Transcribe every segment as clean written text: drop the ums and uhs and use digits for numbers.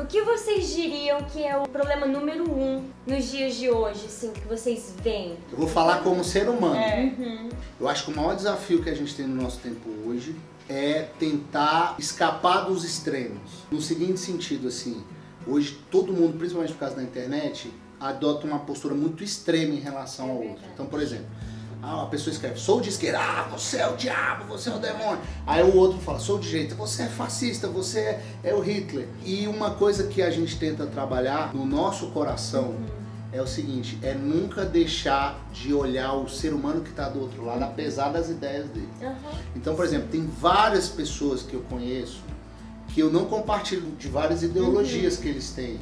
O que vocês diriam que é o problema número 1 nos dias de hoje, assim, que vocês veem? Eu vou falar como ser humano. Uhum. Eu acho que o maior desafio que a gente tem no nosso tempo hoje é tentar escapar dos extremos. No seguinte sentido, assim, hoje todo mundo, principalmente por causa da internet, adota uma postura muito extrema em relação ao outro. Então, por exemplo, a pessoa escreve, sou de esquerda, você é o diabo, você é o demônio. Aí o outro fala, sou de direita, você é fascista, você é o Hitler. E uma coisa que a gente tenta trabalhar no nosso coração é o seguinte, é nunca deixar de olhar o ser humano que está do outro lado, apesar das ideias dele. Então, por exemplo, tem várias pessoas que eu conheço que eu não compartilho de várias ideologias que eles têm.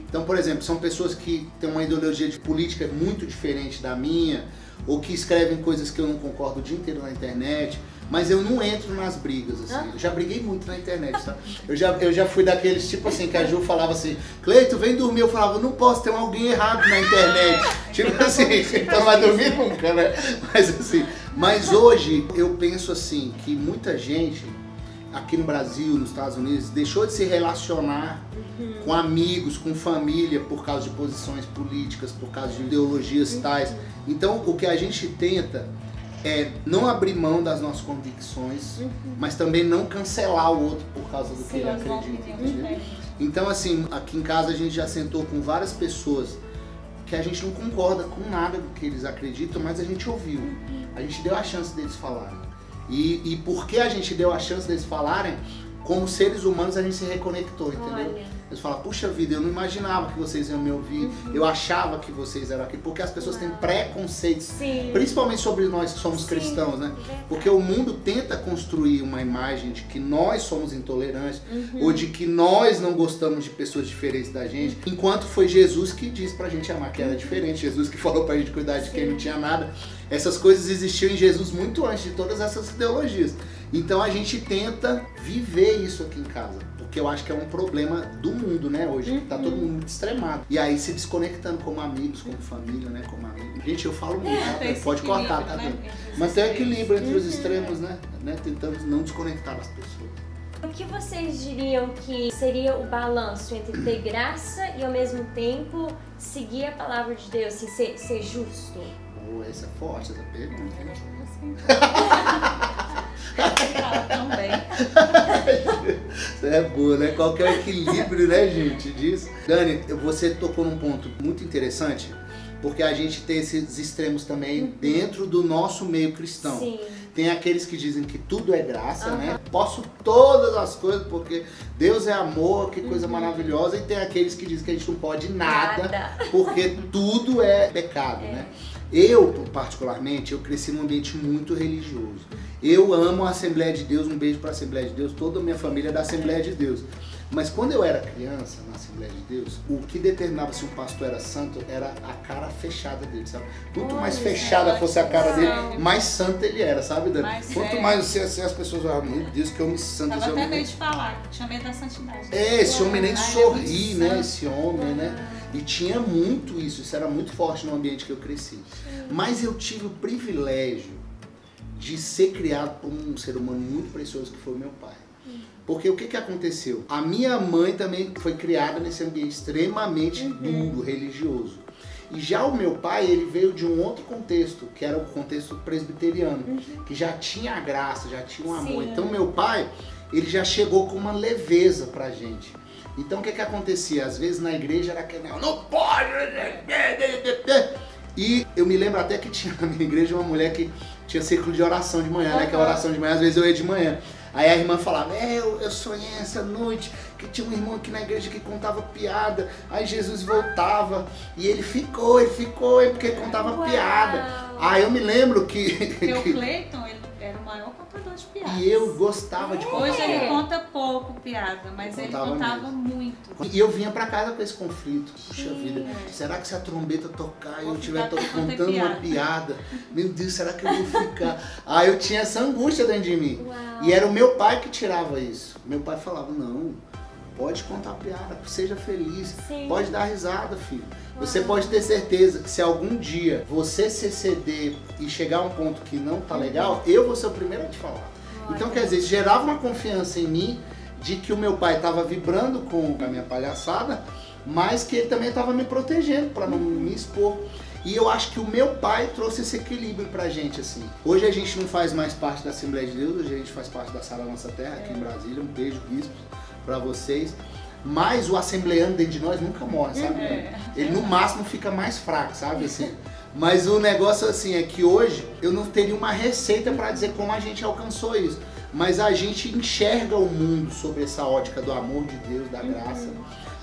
Então, por exemplo, são pessoas que têm uma ideologia de política muito diferente da minha, ou que escrevem coisas que eu não concordo o dia inteiro na internet, mas eu não entro nas brigas, assim. Eu já briguei muito na internet, tá? Eu já fui daqueles, tipo assim, que a Ju falava assim, Cleito, vem dormir. Eu falava, não posso, tem alguém errado na internet. Tipo assim, então vai dormir nunca, né? Mas hoje eu penso assim, que muita gente aqui no Brasil, nos Estados Unidos, deixou de se relacionar com amigos, com família, por causa de posições políticas, por causa de ideologias tais. Então, o que a gente tenta é não abrir mão das nossas convicções, mas também não cancelar o outro por causa do que ele acredita. Então, assim, aqui em casa a gente já sentou com várias pessoas que a gente não concorda com nada do que eles acreditam, mas a gente ouviu. A gente deu a chance deles falarem. E porque a gente deu a chance deles falarem, como seres humanos a gente se reconectou, entendeu? Eles falam, puxa vida, eu não imaginava que vocês iam me ouvir, eu achava que vocês eram aqui, porque as pessoas têm preconceitos, principalmente sobre nós que somos cristãos, né? Porque o mundo tenta construir uma imagem de que nós somos intolerantes, ou de que nós não gostamos de pessoas diferentes da gente, enquanto foi Jesus que disse pra gente amar quem era diferente, Jesus que falou pra gente cuidar de quem não tinha nada. Essas coisas existiam em Jesus muito antes de todas essas ideologias. Então a gente tenta viver isso aqui em casa, porque eu acho que é um problema do mundo, né, hoje, que tá todo mundo muito extremado. E aí se desconectando como amigos, como família, né, como amigos. Gente, eu falo muito, pode cortar, tá vendo? Mas tem um equilíbrio entre os extremos, né? Tentamos não desconectar as pessoas. O que vocês diriam que seria o balanço entre ter graça e ao mesmo tempo seguir a palavra de Deus, assim, ser justo? Essa é forte, essa pergunta. Também. Isso é boa, né? Qual que é o equilíbrio, né, gente, disso? Dani, você tocou num ponto muito interessante, porque a gente tem esses extremos também dentro do nosso meio cristão. Sim. Tem aqueles que dizem que tudo é graça, né? Posso todas as coisas porque Deus é amor, que coisa maravilhosa. E tem aqueles que dizem que a gente não pode nada. Porque tudo é pecado, né? Eu, particularmente, eu cresci num ambiente muito religioso. Eu amo a Assembleia de Deus, um beijo para a Assembleia de Deus, toda a minha família é da Assembleia de Deus. Mas quando eu era criança, na Assembleia de Deus, o que determinava se um pastor era santo era a cara fechada dele, sabe? Quanto mais fechada fosse a cara dele, mais santo ele era, sabe, Dani? Quanto mais você, as pessoas falavam, meu Deus, que homem santo. Tava até meio de falar, tinha medo da santidade. Esse homem nem sorri, né? Esse homem, né? E tinha muito isso era muito forte no ambiente que eu cresci. Mas eu tive o privilégio de ser criado por um ser humano muito precioso que foi o meu pai. Porque o que aconteceu? A minha mãe também foi criada nesse ambiente extremamente duro, religioso. E já o meu pai, ele veio de um outro contexto, que era o contexto presbiteriano, que já tinha a graça, já tinha um amor. Então meu pai, ele já chegou com uma leveza pra gente. Então o que acontecia? Às vezes na igreja era aquele, não pode! E eu me lembro até que tinha na minha igreja uma mulher que tinha círculo de oração de manhã, né? Que a oração de manhã, às vezes eu ia de manhã. Aí a irmã falava, eu sonhei essa noite que tinha um irmão aqui na igreja que contava piada, aí Jesus voltava e ele ficou porque contava piada. Aí eu me lembro que... Porque o Cleiton, ele era o maior contador de piadas. E eu gostava de contar. Hoje ele conta pouco piada, mas ele contava muito. E eu vinha pra casa com esse conflito. Puxa vida, será que se a trombeta tocar e eu estiver contando uma piada, meu Deus, será que eu vou ficar? Aí eu tinha essa angústia dentro de mim. E era o meu pai que tirava isso. Meu pai falava, não, pode contar piada, seja feliz, pode dar risada, filho. Você pode ter certeza que se algum dia você se exceder e chegar a um ponto que não tá legal, eu vou ser o primeiro a te falar. Então, quer dizer, gerava uma confiança em mim de que o meu pai estava vibrando com a minha palhaçada, mas que ele também estava me protegendo para não me expor. E eu acho que o meu pai trouxe esse equilíbrio pra gente, assim. Hoje a gente não faz mais parte da Assembleia de Deus, hoje a gente faz parte da Sala Nossa Terra, aqui em Brasília. Um beijo, bispos, pra vocês. Mas o assembleano dentro de nós nunca morre, sabe? Ele no máximo fica mais fraco, sabe? Assim. Mas o negócio assim é que hoje eu não teria uma receita pra dizer como a gente alcançou isso. Mas a gente enxerga o mundo sob essa ótica do amor de Deus, da graça.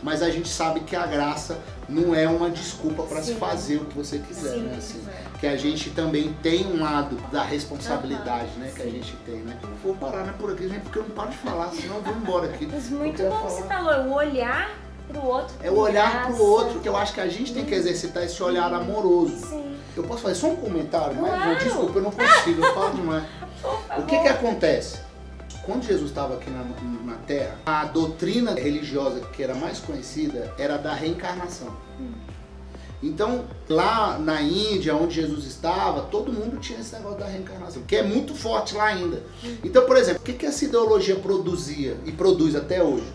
Mas a gente sabe que a graça não é uma desculpa para se fazer o que você quiser, né? Assim, que a gente também tem um lado da responsabilidade, né? Que a gente tem, né? Eu vou parar, né, por aqui, gente, porque eu não paro de falar, senão eu vou embora aqui. Mas muito bom que você falou, o olhar pro outro. É o olhar pro outro, que eu acho que a gente tem que exercitar esse olhar amoroso. Sim. Eu posso fazer só um comentário? Claro. Mas, desculpa, eu não consigo, eu falo demais. O que acontece? Quando Jesus estava aqui na Terra, a doutrina religiosa que era mais conhecida era da reencarnação. Então, lá na Índia, onde Jesus estava, todo mundo tinha esse negócio da reencarnação, que é muito forte lá ainda. Então, por exemplo, o que essa ideologia produzia e produz até hoje?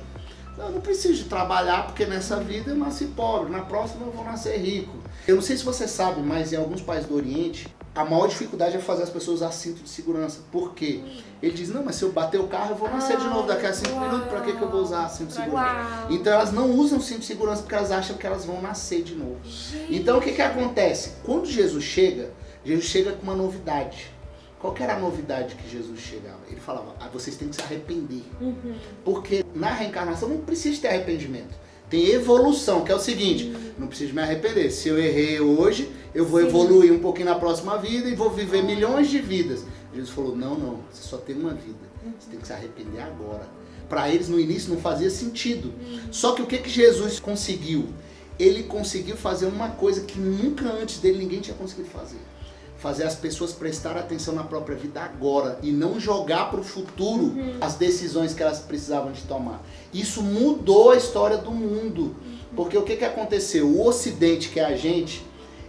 Eu não preciso de trabalhar porque nessa vida eu nasci pobre, na próxima eu vou nascer rico. Eu não sei se você sabe, mas em alguns países do Oriente, a maior dificuldade é fazer as pessoas usar cinto de segurança. Por quê? Ele diz, não, mas se eu bater o carro eu vou nascer de novo daqui a 5 minutos, pra que eu vou usar cinto de segurança? Então elas não usam cinto de segurança porque elas acham que elas vão nascer de novo. Então o que acontece? Quando Jesus chega com uma novidade. Qual que era a novidade que Jesus chegava? Ele falava, vocês têm que se arrepender. Porque na reencarnação não precisa ter arrependimento. Tem evolução, que é o seguinte, não preciso me arrepender. Se eu errei hoje, eu vou evoluir um pouquinho na próxima vida e vou viver milhões de vidas. Jesus falou, não, você só tem uma vida. Você tem que se arrepender agora. Para eles no início não fazia sentido. Só que o que Jesus conseguiu? Ele conseguiu fazer uma coisa que nunca antes dele ninguém tinha conseguido fazer. Fazer as pessoas prestarem atenção na própria vida agora e não jogar para o futuro as decisões que elas precisavam de tomar. Isso mudou a história do mundo. Porque o que aconteceu? O Ocidente, que é a gente,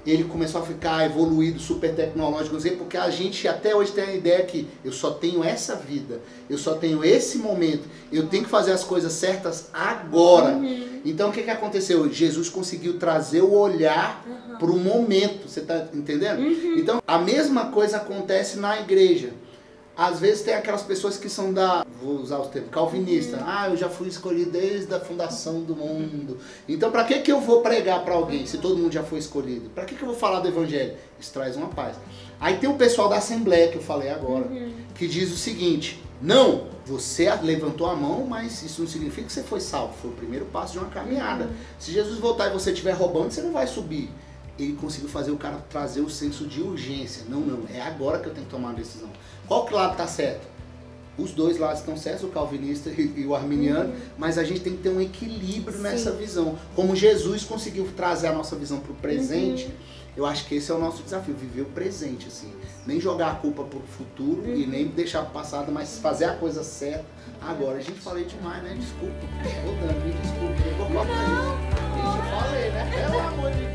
ele começou a ficar evoluído, super tecnológico, porque a gente até hoje tem a ideia que eu só tenho essa vida, eu só tenho esse momento, eu tenho que fazer as coisas certas agora. Então o que aconteceu? Jesus conseguiu trazer o olhar para o momento, você está entendendo? Então a mesma coisa acontece na igreja. Às vezes tem aquelas pessoas que são vou usar o termo, calvinista. Eu já fui escolhido desde a fundação do mundo. Então para que eu vou pregar para alguém se todo mundo já foi escolhido? Para que eu vou falar do evangelho? Isso traz uma paz. Aí tem o pessoal da Assembleia, que eu falei agora, que diz o seguinte, não, você levantou a mão, mas isso não significa que você foi salvo. Foi o primeiro passo de uma caminhada. Se Jesus voltar e você estiver roubando, você não vai subir. Ele conseguiu fazer o cara trazer o senso de urgência. Não, é agora que eu tenho que tomar uma decisão. Qual que lado está certo? Os dois lados estão certos, o calvinista e o arminiano, mas a gente tem que ter um equilíbrio nessa visão. Como Jesus conseguiu trazer a nossa visão para o presente, eu acho que esse é o nosso desafio, viver o presente, assim. Nem jogar a culpa para o futuro e nem deixar para o passado, mas fazer a coisa certa agora. A gente falei demais, né? Desculpa. Me desculpa. Eu vou colocar isso. Gente, eu falei, né? Pelo amor de Deus.